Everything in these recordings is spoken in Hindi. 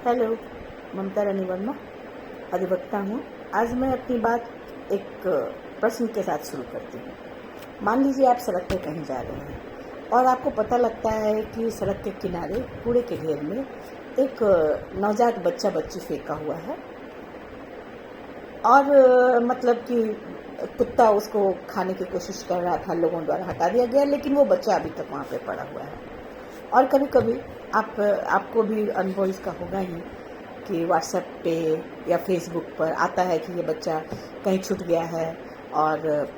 हेलो, ममता रानी वर्मा अधिवक्ता हूँ। आज मैं अपनी बात एक प्रश्न के साथ शुरू करती हूँ। मान लीजिए आप सड़क पे कहीं जा रहे हैं और आपको पता लगता है कि सड़क के किनारे कूड़े के ढेर में एक नवजात बच्चा बच्ची फेंका हुआ है और मतलब कि कुत्ता उसको खाने की कोशिश कर रहा था, लोगों द्वारा हटा दिया गया, लेकिन वो बच्चा अभी तक वहाँ पे पड़ा हुआ है। और कभी कभी आपको भी अनुभव इसका होगा ही कि व्हाट्सएप पे या फेसबुक पर आता है कि ये बच्चा कहीं छूट गया है और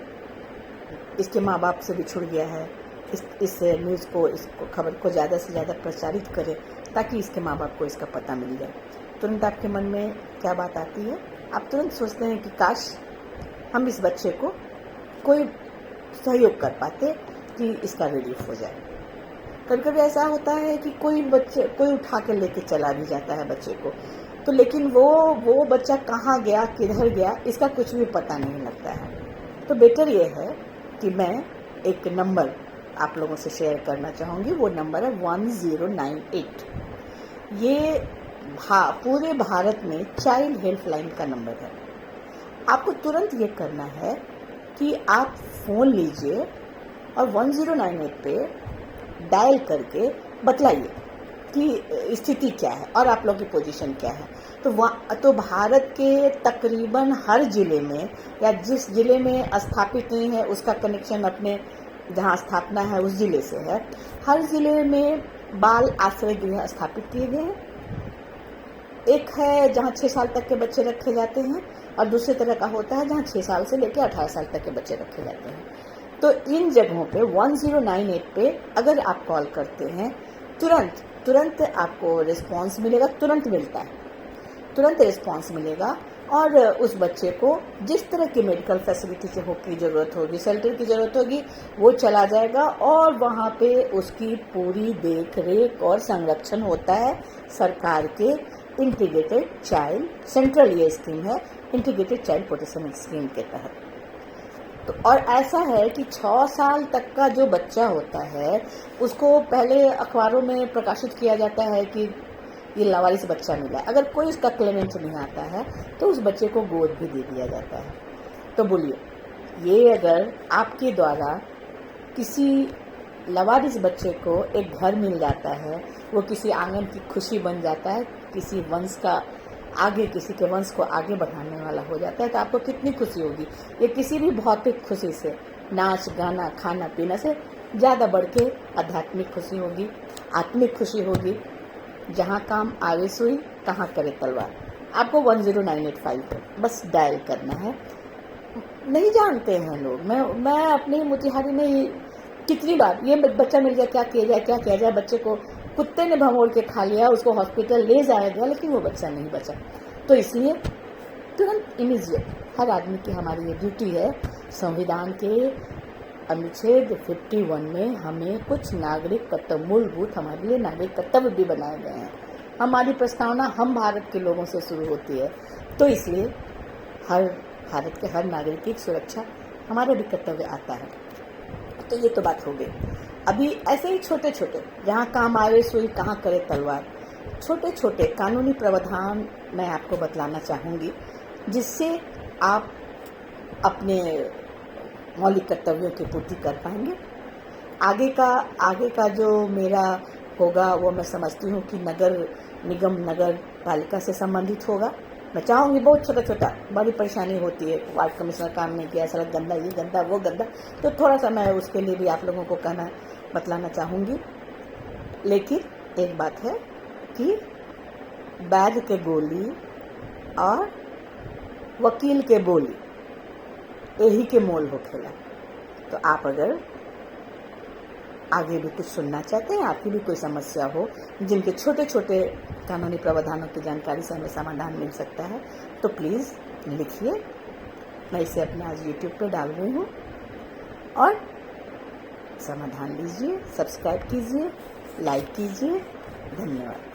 इसके माँ बाप से भी छूट गया है। इस न्यूज़ को, इसको खबर को ज़्यादा से ज़्यादा प्रचारित करें ताकि इसके माँ बाप को इसका पता मिल जाए। तुरंत आपके मन में क्या बात आती है? आप तुरंत सोचते हैं कि काश हम इस बच्चे को कोई सहयोग कर पाते कि इसका रिलीफ हो जाए। कभी कभी ऐसा होता है कि कोई उठा कर लेके चला भी जाता है बच्चे को, तो लेकिन वो बच्चा कहाँ गया, किधर गया, इसका कुछ भी पता नहीं लगता है। तो बेटर ये है कि मैं एक नंबर आप लोगों से शेयर करना चाहूँगी। वो नंबर है 1098। ये पूरे भारत में चाइल्ड हेल्पलाइन का नंबर है। आपको तुरंत ये करना है कि आप फ़ोन लीजिए और 1098 पे डायल करके बतलाइए कि स्थिति क्या है और आप लोगों की पोजीशन क्या है। तो भारत के तकरीबन हर जिले में या जिस जिले में स्थापित नहीं है उसका कनेक्शन अपने जहाँ स्थापना है उस जिले से है। हर जिले में बाल आश्रय गृह स्थापित किए गए हैं। एक है जहाँ 6 साल तक के बच्चे रखे जाते हैं और दूसरी तरह का होता है जहाँ 6 साल से लेकर 18 साल तक के बच्चे रखे जाते हैं। तो इन जगहों पे 1098 पे अगर आप कॉल करते हैं तुरंत आपको रिस्पांस मिलेगा। तुरंत मिलता है, तुरंत रिस्पांस मिलेगा और उस बच्चे को जिस तरह की मेडिकल फैसिलिटी की ज़रूरत होगी, शेल्टर की ज़रूरत होगी, वो चला जाएगा और वहाँ पे उसकी पूरी देख रेख और संरक्षण होता है सरकार के इंटीग्रेटेड चाइल्ड सेंट्रल ये स्कीम है, इंटीग्रेटेड चाइल्ड प्रोटेक्शन स्कीम के तहत। तो और ऐसा है कि 6 साल तक का जो बच्चा होता है उसको पहले अखबारों में प्रकाशित किया जाता है कि ये लावारिस बच्चा मिला है। अगर कोई उसका क्लेमेंट नहीं आता है तो उस बच्चे को गोद भी दे दिया जाता है। तो बोलिए, ये अगर आपके द्वारा किसी लावारिस बच्चे को एक घर मिल जाता है, वो किसी आंगन की खुशी बन जाता है, किसी के वंश को आगे बढ़ाने वाला हो जाता है, तो आपको कितनी खुशी होगी। ये किसी भी भौतिक खुशी से, नाच गाना खाना पीना से ज़्यादा बढ़ के आध्यात्मिक खुशी होगी, आत्मिक खुशी होगी। जहाँ काम आगे सुई तहाँ करे तलवार। आपको 10985 पर बस डायल करना है। नहीं जानते हैं लोग, मैं अपनी मोतिहारी में कितनी बार ये बच्चा मिल जाए, क्या किया जाए, बच्चे को कुत्ते ने भमोड़ के खा लिया, उसको हॉस्पिटल ले जाया गया लेकिन वो बच्चा नहीं बचा। तो इसलिए तुरंत इमीडिएट हर आदमी की हमारी ये ड्यूटी है। संविधान के अनुच्छेद 51 में हमें कुछ नागरिक कर्तव्य, मूलभूत हमारे लिए नागरिक कर्तव्य भी बनाए गए हैं। हमारी प्रस्तावना हम भारत के लोगों से शुरू होती है, तो इसलिए भारत के हर नागरिक की सुरक्षा हमारा भी कर्तव्य आता है। तो ये तो बात हो गई। अभी ऐसे ही छोटे छोटे, जहाँ काम आवे सुई कहाँ करे तलवार, छोटे छोटे कानूनी प्रावधान मैं आपको बतलाना चाहूँगी जिससे आप अपने मौलिक कर्तव्यों की पूर्ति कर पाएंगे। आगे का जो मेरा होगा वो मैं समझती हूँ कि नगर निगम नगर पालिका से संबंधित होगा। मैं चाहूँगी बहुत छोटा बड़ी परेशानी होती है, वार्ड कमिश्नर काम नहीं किया, सड़क गंदा, ये गंदा वो गंदा, तो थोड़ा सा मैं उसके लिए भी आप लोगों को बतलाना चाहूँगी। लेकिन एक बात है कि बैग के गोली और वकील के बोली यही के मोल हो खेला। तो आप अगर आगे भी कुछ सुनना चाहते हैं, आपकी भी कोई समस्या हो जिनके छोटे छोटे कानूनी प्रावधानों की जानकारी से हमें समाधान मिल सकता है, तो प्लीज़ लिखिए। मैं इसे अपने आज YouTube पे डाल रही हूँ और समाधान लीजिए, सब्सक्राइब कीजिए, लाइक कीजिए। धन्यवाद।